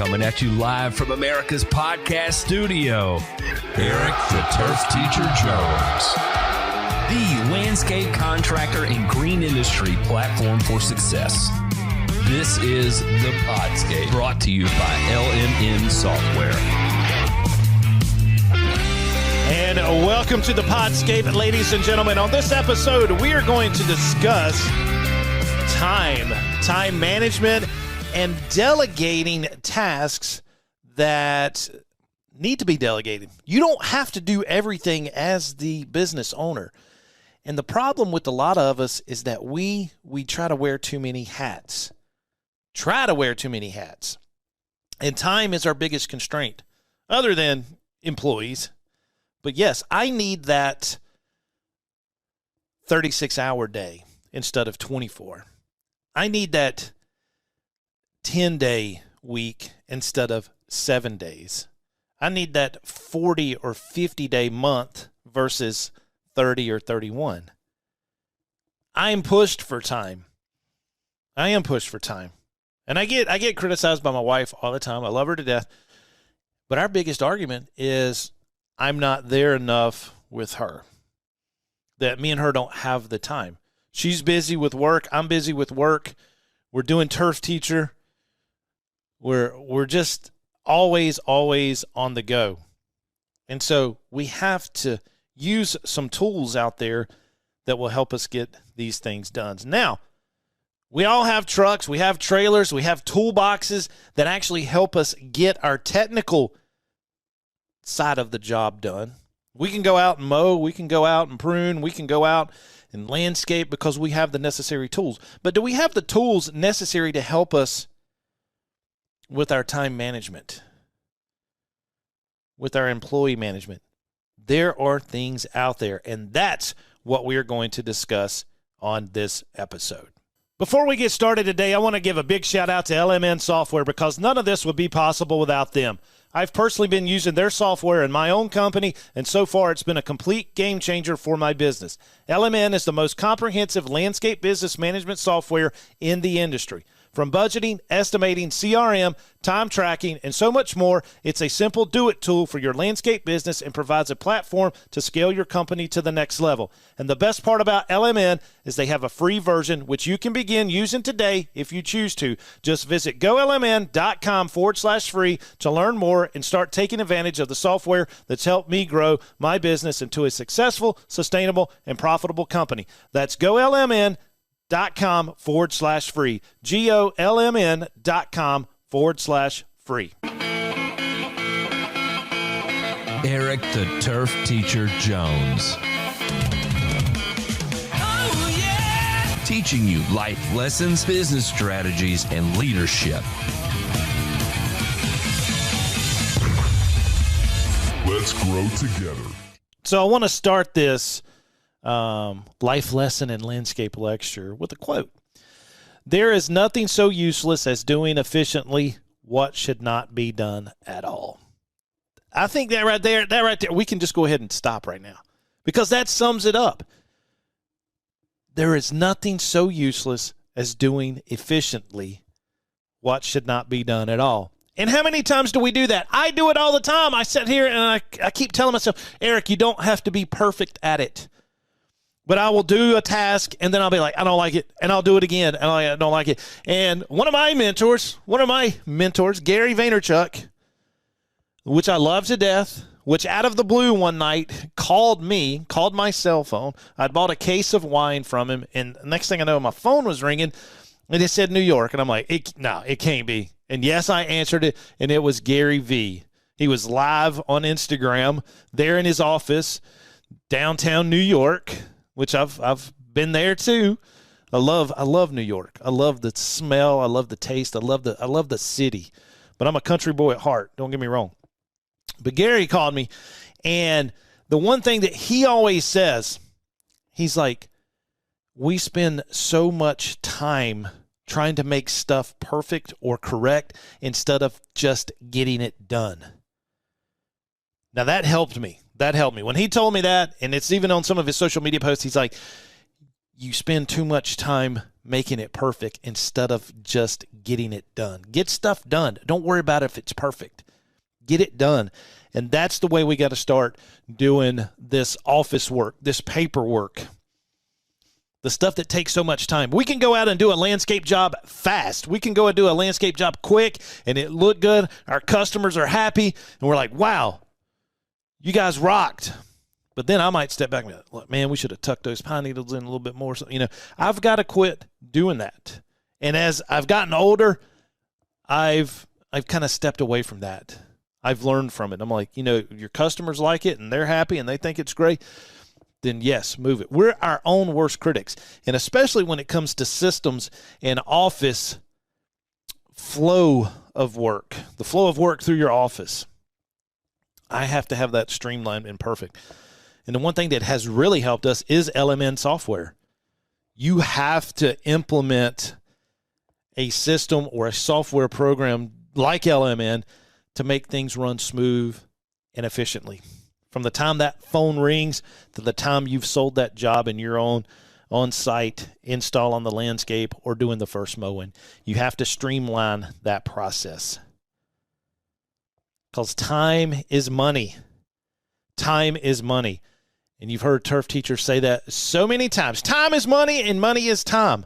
Coming at you live from America's podcast studio, Eric the Turf Teacher Jones. The landscape contractor and green industry platform for success. This is the Podscape, brought to you by LMN Software. And welcome to the Podscape, ladies and gentlemen. On this episode, we are going to discuss time management, and delegating tasks that need to be delegated. You don't have to do everything as the business owner. And the problem with a lot of us is that we try to wear too many hats. And time is our biggest constraint, other than employees. But yes, I need that 36-hour day instead of 24. I need that 10-day week instead of 7 days. I need that 40 or 50-day month versus 30 or 31. I am pushed for time. And I get criticized by my wife all the time. I love her to death. But our biggest argument is I'm not there enough with her. That me and her don't have the time. She's busy with work. I'm busy with work. We're doing Turf Teacher. We're just always on the go. And so we have to use some tools out there that will help us get these things done. Now, we all have trucks, we have trailers, we have toolboxes that actually help us get our technical side of the job done. We can go out and mow, we can go out and prune, we can go out and landscape because we have the necessary tools. But do we have the tools necessary to help us with our time management, with our employee management? There are things out there, and that's what we are going to discuss on this episode. Before we get started today, I want to give a big shout out to LMN Software because none of this would be possible without them. I've personally been using their software in my own company, and so far it's been a complete game changer for my business. LMN is the most comprehensive landscape business management software in the industry. From budgeting, estimating, CRM, time tracking, and so much more, it's a simple do-it tool for your landscape business and provides a platform to scale your company to the next level. And the best part about LMN is they have a free version, which you can begin using today if you choose to. Just visit golmn.com/free to learn more and start taking advantage of the software that's helped me grow my business into a successful, sustainable, and profitable company. That's golmn.com/free. golmn.com/free. Eric the Turf Teacher Jones. Oh, yeah! Teaching you life lessons, business strategies, and leadership. Let's grow together. So I want to start this life lesson and landscape lecture with a quote. There is nothing so useless as doing efficiently what should not be done at all. I think that right there, we can just go ahead and stop right now because that sums it up. There is nothing so useless as doing efficiently what should not be done at all. And how many times do we do that? I do it all the time. I sit here and I keep telling myself, Eric, you don't have to be perfect at it. But I will do a task, and then I'll be like, I don't like it, and I'll do it again, and I don't like it. And one of my mentors, Gary Vaynerchuk, which I love to death, which out of the blue one night called my cell phone. I'd bought a case of wine from him, and next thing I know, my phone was ringing, and it said New York. And I'm like, it can't be. And yes, I answered it, and it was Gary V. He was live on Instagram there in his office, downtown New York, which I've been there too. I love New York. I love the smell. I love the taste. I love the city. But I'm a country boy at heart. Don't get me wrong. But Gary called me, and the one thing that he always says, he's like, we spend so much time trying to make stuff perfect or correct instead of just getting it done. Now that helped me. When he told me that, and it's even on some of his social media posts, he's like, you spend too much time making it perfect instead of just getting it done. Get stuff done. Don't worry about if it's perfect. Get it done. And that's the way we got to start doing this office work, this paperwork, the stuff that takes so much time. We can go out and do a landscape job fast. We can go and do a landscape job quick, and it look good. Our customers are happy, and we're like, wow, you guys rocked. But then I might step back and be like, look, man, we should have tucked those pine needles in a little bit more. So, I've got to quit doing that. And as I've gotten older, I've kind of stepped away from that. I've learned from it. I'm like, your customers like it and they're happy and they think it's great, then yes, move it. We're our own worst critics. And especially when it comes to systems and office flow of work, the flow of work through your office, I have to have that streamlined and perfect. And the one thing that has really helped us is LMN software. You have to implement a system or a software program like LMN to make things run smooth and efficiently. From the time that phone rings to the time you've sold that job and you're on-site install on the landscape or doing the first mowing, you have to streamline that process. Because time is money. Time is money. And you've heard turf teachers say that so many times. Time is money and money is time.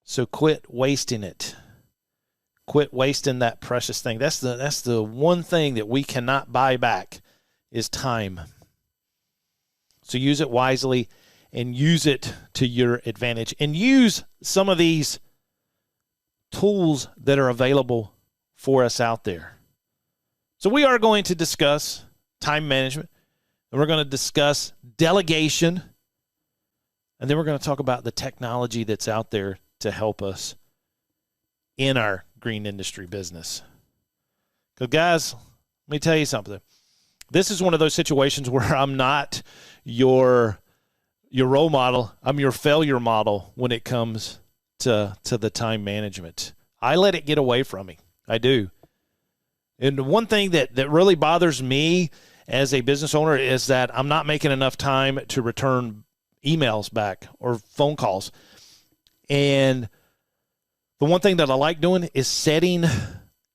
So quit wasting it. Quit wasting that precious thing. That's the one thing that we cannot buy back is time. So use it wisely and use it to your advantage. And use some of these tools that are available for us out there. So we are going to discuss time management, and we're going to discuss delegation, and then we're going to talk about the technology that's out there to help us in our green industry business. Because, guys, let me tell you something. This is one of those situations where I'm not your role model. I'm your failure model when it comes to the time management. I let it get away from me. I do. And one thing that really bothers me as a business owner is that I'm not making enough time to return emails back or phone calls. And the one thing that I like doing is setting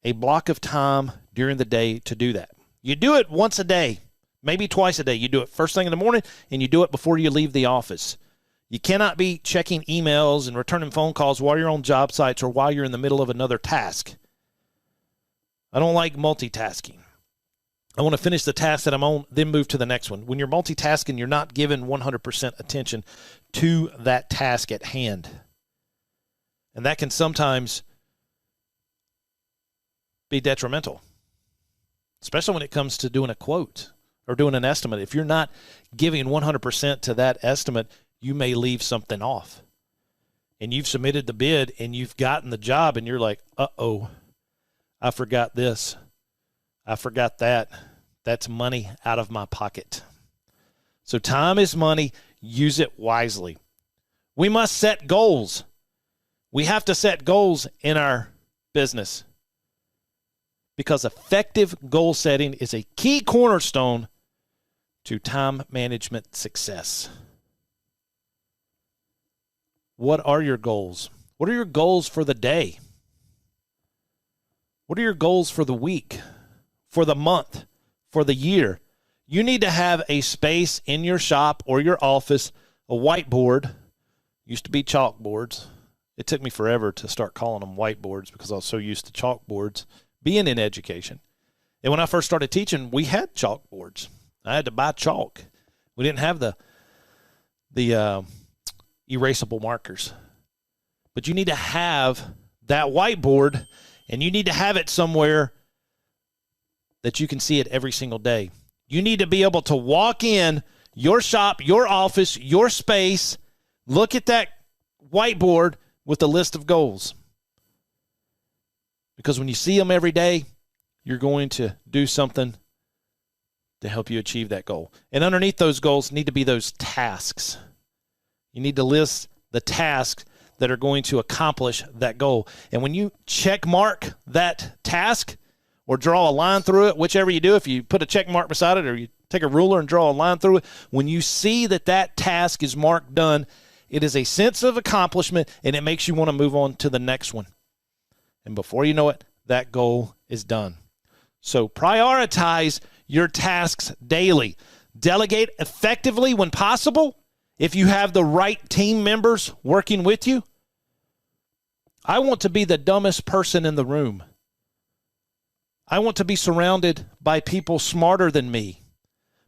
a block of time during the day to do that. You do it once a day, maybe twice a day. You do it first thing in the morning, and you do it before you leave the office. You cannot be checking emails and returning phone calls while you're on job sites or while you're in the middle of another task. I don't like multitasking. I want to finish the task that I'm on, then move to the next one. When you're multitasking, you're not giving 100% attention to that task at hand. And that can sometimes be detrimental, especially when it comes to doing a quote or doing an estimate. If you're not giving 100% to that estimate, you may leave something off. And you've submitted the bid and you've gotten the job and you're like, uh-oh, I forgot this. I forgot that. That's money out of my pocket. So time is money. Use it wisely. We must set goals. We have to set goals in our business because effective goal setting is a key cornerstone to time management success. What are your goals? What are your goals for the day? What are your goals for the week, for the month, for the year? You need to have a space in your shop or your office, a whiteboard. Used to be chalkboards. It took me forever to start calling them whiteboards because I was so used to chalkboards being in education. And when I first started teaching, we had chalkboards. I had to buy chalk. We didn't have the erasable markers. But you need to have that whiteboard, and you need to have it somewhere that you can see it every single day. You need to be able to walk in your shop, your office, your space, look at that whiteboard with a list of goals. Because when you see them every day, you're going to do something to help you achieve that goal. And underneath those goals need to be those tasks. You need to list the tasks that are going to accomplish that goal. And when you check mark that task or draw a line through it, whichever you do, if you put a check mark beside it or you take a ruler and draw a line through it, when you see that task is marked done, It is a sense of accomplishment, and it makes you want to move on to the next one. And before you know it, that goal is done. So prioritize your tasks daily. Delegate effectively when possible if you have the right team members working with you. I want to be the dumbest person in the room. I want to be surrounded by people smarter than me.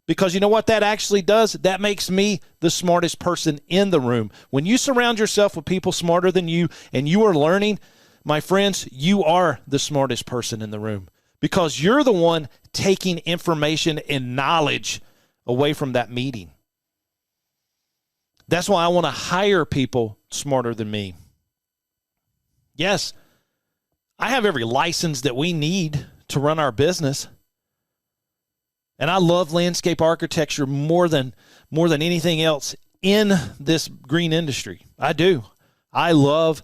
Because you know what that actually does? That makes me the smartest person in the room. When you surround yourself with people smarter than you and you are learning, my friends, you are the smartest person in the room. Because you're the one taking information and knowledge away from that meeting. That's why I want to hire people smarter than me. Yes, I have every license that we need to run our business. And I love landscape architecture more than anything else in this green industry. I do. I love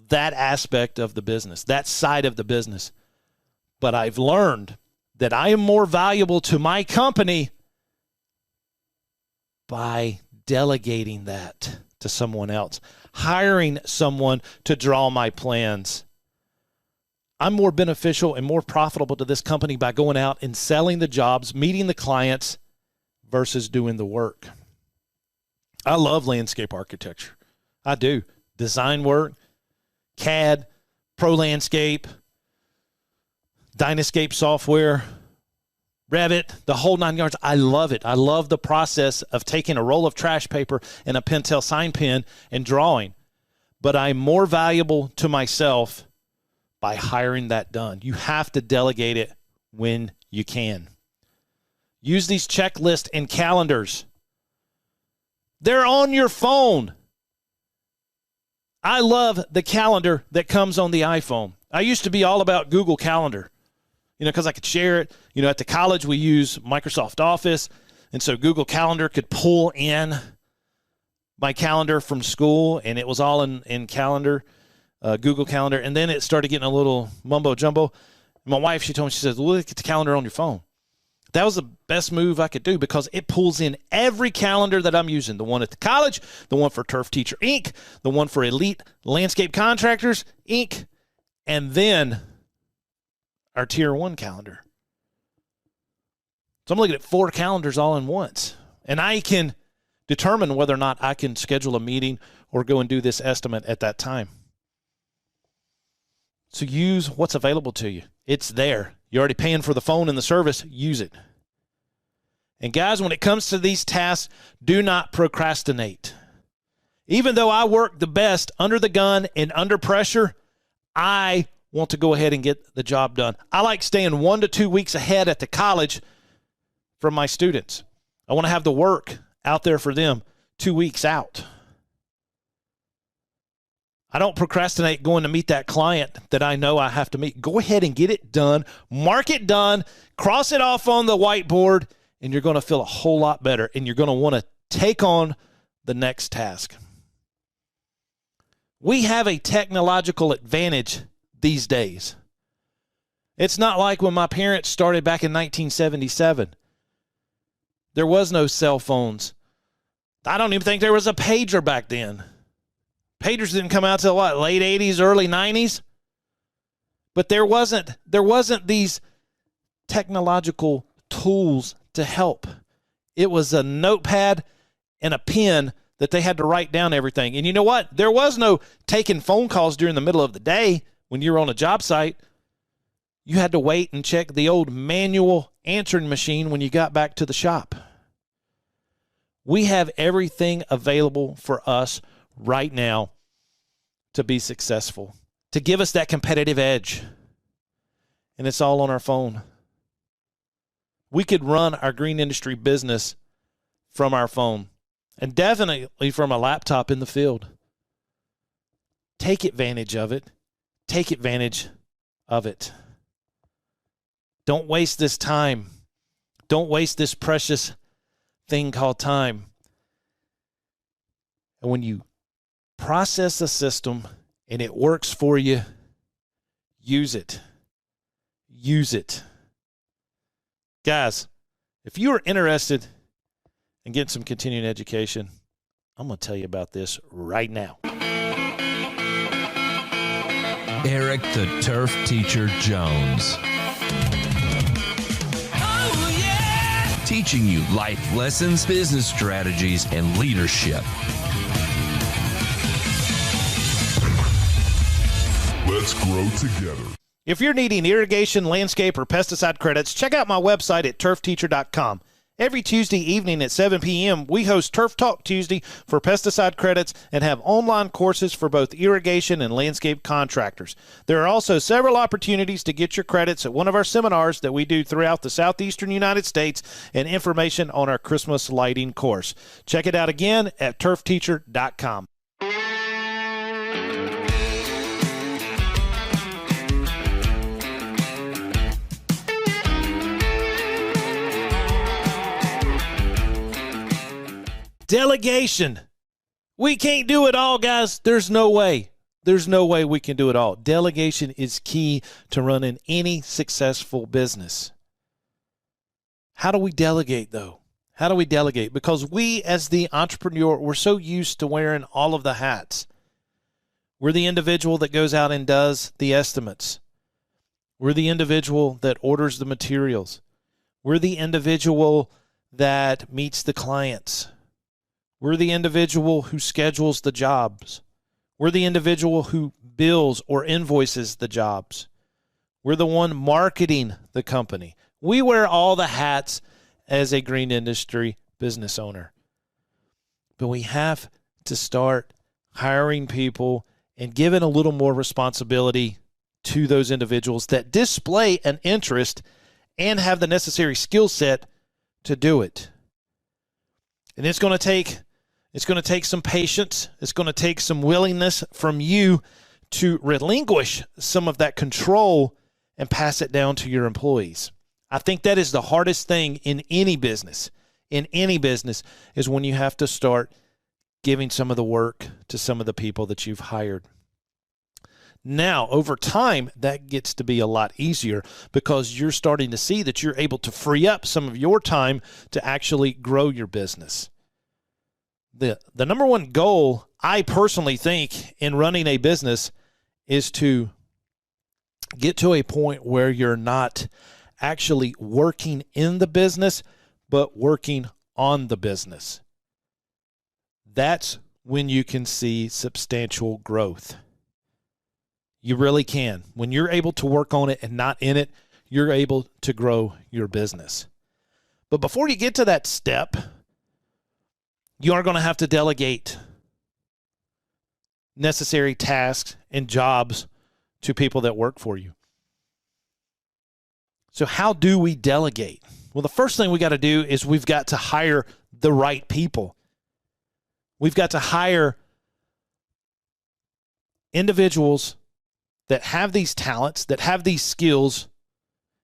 that aspect of the business, that side of the business. But I've learned that I am more valuable to my company by delegating that to someone else, hiring someone to draw my plans. I'm more beneficial and more profitable to this company by going out and selling the jobs, meeting the clients, versus doing the work. I love landscape architecture. I do. Design work, CAD, Pro Landscape, Dynascape software, Revit, the whole 9 yards. I love it. I love the process of taking a roll of trash paper and a Pentel sign pen and drawing. But I'm more valuable to myself by hiring that done. You have to delegate it when you can. Use these checklists and calendars. They're on your phone. I love the calendar that comes on the iPhone. I used to be all about Google Calendar, because I could share it. At the college, we use Microsoft Office, and so Google Calendar could pull in my calendar from school, and it was all in calendar. Google Calendar, and then it started getting a little mumbo jumbo. My wife, she told me, she says, look at the calendar on your phone. That was the best move I could do because it pulls in every calendar that I'm using. The one at the college, the one for Turf Teacher Inc., the one for Elite Landscape Contractors Inc., and then our Tier 1 calendar. So I'm looking at 4 calendars all in once, and I can determine whether or not I can schedule a meeting or go and do this estimate at that time. So use what's available to you. It's there. You're already paying for the phone and the service. Use it. And guys, when it comes to these tasks, do not procrastinate. Even though I work the best under the gun and under pressure, I want to go ahead and get the job done. I like staying 1 to 2 weeks ahead at the college from my students. I want to have the work out there for them 2 weeks out. I don't procrastinate going to meet that client that I know I have to meet. Go ahead and get it done. Mark it done. Cross it off on the whiteboard, and you're going to feel a whole lot better, and you're going to want to take on the next task. We have a technological advantage these days. It's not like when my parents started back in 1977. There was no cell phones. I don't even think there was a pager back then. Pagers didn't come out till late 80s, early 90s. But there wasn't these technological tools to help. It was a notepad and a pen that they had to write down everything. And you know what? There was no taking phone calls during the middle of the day when you were on a job site. You had to wait and check the old manual answering machine when you got back to the shop. We have everything available for us right now to be successful, to give us that competitive edge. And it's all on our phone. We could run our green industry business from our phone and definitely from a laptop in the field. Take advantage of it. Take advantage of it. Don't waste this time. Don't waste this precious thing called time. And when you process a system and it works for you, use it. Use it. Guys, if you are interested in getting some continuing education, I'm going to tell you about this right now. Eric the Turf Teacher Jones. Oh, yeah! Teaching you life lessons, business strategies, and leadership. Let's grow together. If you're needing irrigation, landscape, or pesticide credits, check out my website at turfteacher.com. Every Tuesday evening at 7 p.m., we host Turf Talk Tuesday for pesticide credits and have online courses for both irrigation and landscape contractors. There are also several opportunities to get your credits at one of our seminars that we do throughout the southeastern United States and information on our Christmas lighting course. Check it out again at turfteacher.com. Delegation. We can't do it all, guys. There's no way. There's no way we can do it all. Delegation is key to running any successful business. How do we delegate, though? How do we delegate? Because we, as the entrepreneur, we're so used to wearing all of the hats. We're the individual that goes out and does the estimates. We're the individual that orders the materials. We're the individual that meets the clients. We're the individual who schedules the jobs. We're the individual who bills or invoices the jobs. We're the one marketing the company. We wear all the hats as a green industry business owner. But we have to start hiring people and giving a little more responsibility to those individuals that display an interest and have the necessary skill set to do it. And it's going to take some patience. It's going to take some willingness from you to relinquish some of that control and pass it down to your employees. I think that is the hardest thing in any business. In any business is when you have to start giving some of the work to some of the people that you've hired. Now, over time, that gets to be a lot easier because you're starting to see that you're able to free up some of your time to actually grow your business. The number one goal, I personally think, in running a business is to get to a point where you're not actually working in the business, but working on the business. That's when you can see substantial growth. You really can. When you're able to work on it and not in it, you're able to grow your business. But before you get to that step, you are going to have to delegate necessary tasks and jobs to people that work for you. So how do we delegate? Well, the first thing we got to do is we've got to hire the right people. We've got to hire individuals that have these talents, that have these skills,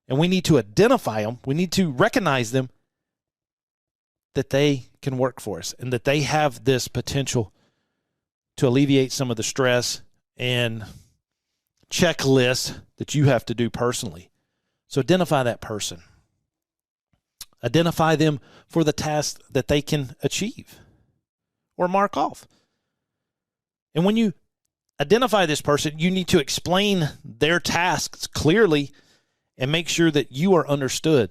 and we need to identify them. We need to recognize them, that they can work for us and that they have this potential to alleviate some of the stress and checklists that you have to do personally. So identify that person. Identify them for the task that they can achieve or mark off. And when you identify this person, you need to explain their tasks clearly and make sure that you are understood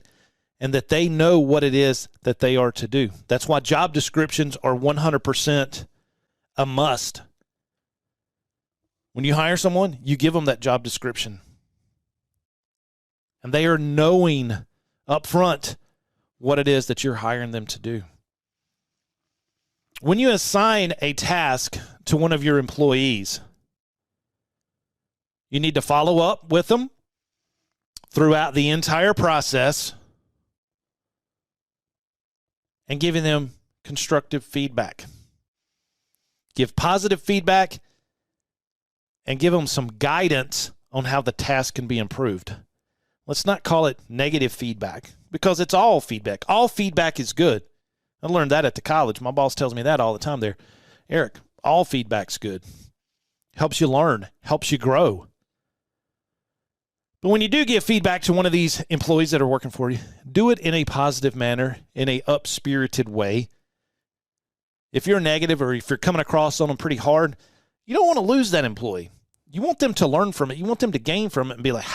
and that they know what it is that they are to do. That's why job descriptions are 100% a must. When you hire someone, you give them that job description. And they are knowing up front what it is that you're hiring them to do. When you assign a task to one of your employees, you need to follow up with them throughout the entire process and giving them constructive feedback. Give positive feedback and give them some guidance on how the task can be improved. Let's not call it negative feedback because it's all feedback. All feedback is good. I learned that at the college. My boss tells me that all the time there. Eric, all feedback's good. Helps you learn, helps you grow. But when you do give feedback to one of these employees that are working for you, do it in a positive manner, in a up-spirited way. if you're negative or if you're coming across on them pretty hard, you don't want to lose that employee. You want them to learn from it. You want them to gain from it and be like,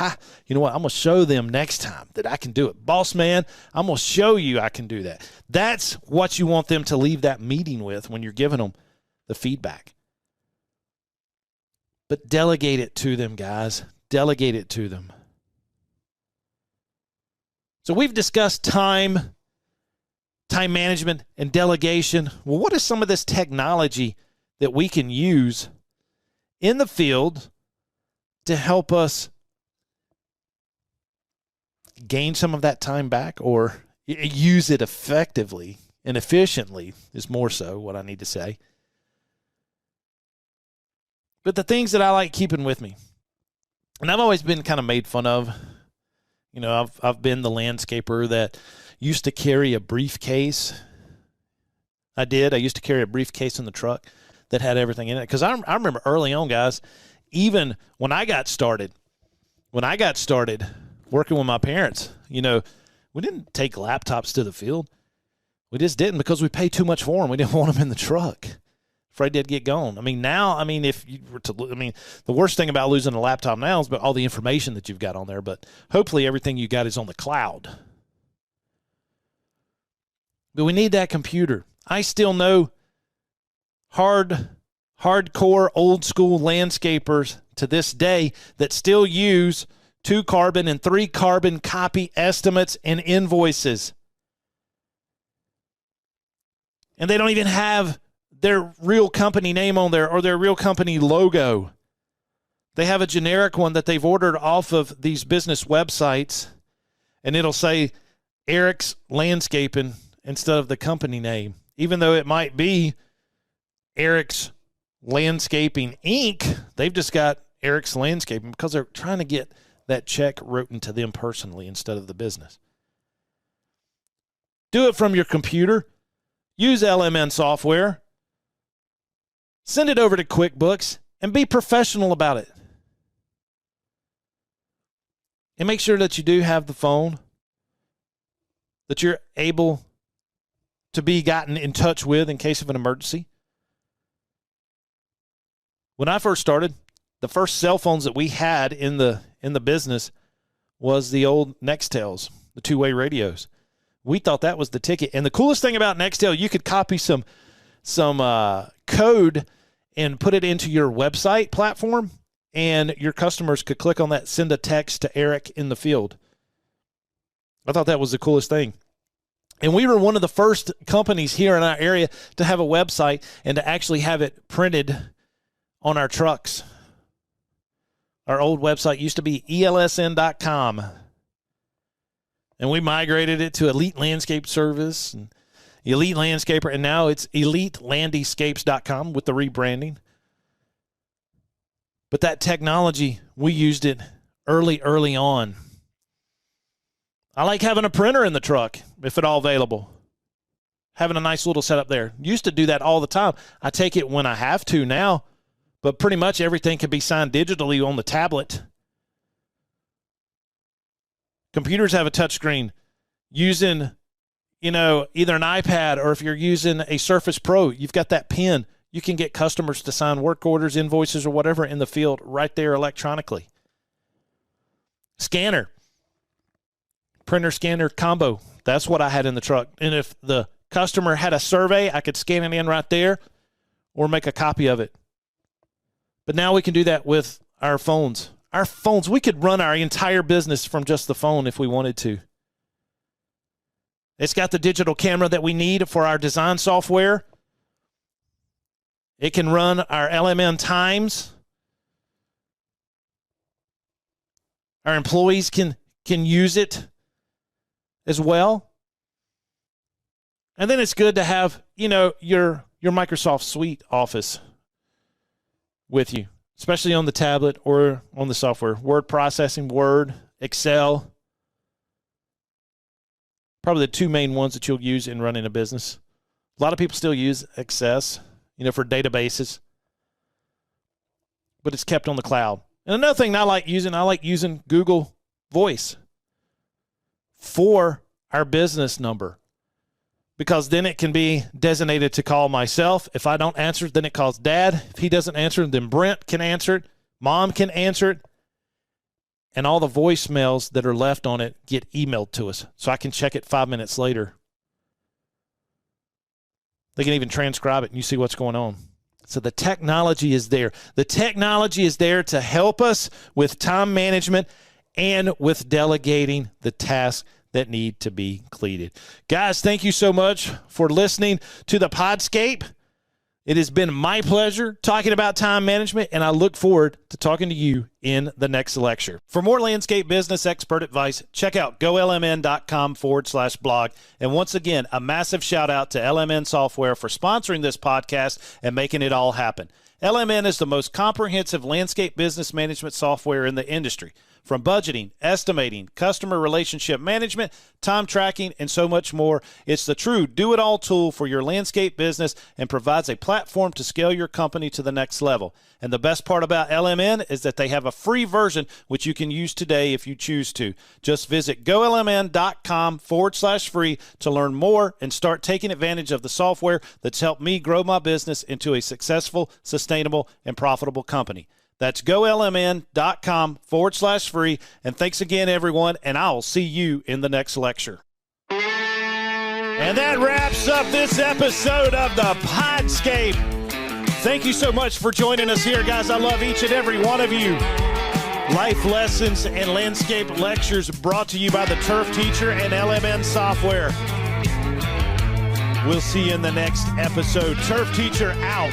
you know what? I'm going to show them next time that I can do it. Boss man, I'm going to show you I can do that. That's what you want them to leave that meeting with when you're giving them the feedback. But delegate it to them, guys. Delegate it to them. So we've discussed time management, and delegation. Well, what is some of this technology that we can use in the field to help us gain some of that time back or use it effectively and efficiently is more so what I need to say. But the things that I like keeping with me, and I've always been kind of made fun of. You know, I've been the landscaper that used to carry a briefcase. I used to carry a briefcase in the truck that had everything in it. Because I remember early on, guys, even when I got started working with my parents, you know, we didn't take laptops to the field. We just didn't because we paid too much for them. We didn't want them in the truck. Afraid they'd get gone. I mean, now, if you were to, the worst thing about losing a laptop now is about all the information that you've got on there, but hopefully everything you got is on the cloud. But we need that computer. I still know hardcore, old school landscapers to this day that still use 2 carbon and 3 carbon copy estimates and invoices. And they don't even have their real company name on there or their real company logo. They have a generic one that they've ordered off of these business websites, and it'll say Eric's Landscaping instead of the company name, even though it might be Eric's Landscaping Inc. They've just got Eric's Landscaping because they're trying to get that check written to them personally instead of the business. Do it from your computer. Use LMN software. Send it over to QuickBooks and be professional about it. And make sure that you do have the phone, that you're able to be gotten in touch with in case of an emergency. When I first started, the first cell phones that we had in the business was the old Nextels, the 2-way radios. We thought that was the ticket. And the coolest thing about Nextel, you could copy some code and put it into your website platform, and your customers could click on that, send a text to Eric in the field. I thought that was the coolest thing. And we were one of the first companies here in our area to have a website and to actually have it printed on our trucks. Our old website used to be ELSN.com. And we migrated it to Elite Landscape Service and Elite Landscaper, and now it's EliteLandyscapes.com with the rebranding. But that technology, we used it early on. I like having a printer in the truck, if at all available. Having a nice little setup there. Used to do that all the time. I take it when I have to now, but pretty much everything can be signed digitally on the tablet. Computers have a touchscreen. Using, either an iPad or if you're using a Surface Pro, you've got that pen. You can get customers to sign work orders, invoices, or whatever in the field right there electronically. Scanner. Printer scanner combo. That's what I had in the truck. And if the customer had a survey, I could scan it in right there or make a copy of it. But now we can do that with our phones. Our phones, we could run our entire business from just the phone if we wanted to. It's got the digital camera that we need for our design software. It can run our LMN times. Our employees can use it as well. And then it's good to have, your Microsoft Suite Office with you, especially on the tablet or on the software. Word processing, Word, Excel. Probably the 2 main ones that you'll use in running a business. A lot of people still use Access, for databases. But it's kept on the cloud. And another thing I like using Google Voice for our business number. because then it can be designated to call myself. If I don't answer it, then it calls Dad. If he doesn't answer, then Brent can answer it. Mom can answer it. And all the voicemails that are left on it get emailed to us, so I can check it 5 minutes later. They can even transcribe it, and you see what's going on. So the technology is there. The technology is there to help us with time management and with delegating the tasks that need to be completed. Guys, thank you so much for listening to the Podscape. It has been my pleasure talking about time management, and I look forward to talking to you in the next lecture. For more landscape business expert advice, check out golmn.com/blog. And once again, a massive shout out to LMN Software for sponsoring this podcast and making it all happen. LMN is the most comprehensive landscape business management software in the industry. From budgeting, estimating, customer relationship management, time tracking, and so much more, it's the true do-it-all tool for your landscape business and provides a platform to scale your company to the next level. And the best part about LMN is that they have a free version which you can use today if you choose to. Just visit golmn.com/free to learn more and start taking advantage of the software that's helped me grow my business into a successful, sustainable, and profitable company. That's golmn.com/free. And thanks again, everyone, and I'll see you in the next lecture. And that wraps up this episode of the Podscape. Thank you so much for joining us here, guys. I love each and every one of you. Life lessons and landscape lectures brought to you by the Turf Teacher and LMN Software. We'll see you in the next episode. Turf Teacher out.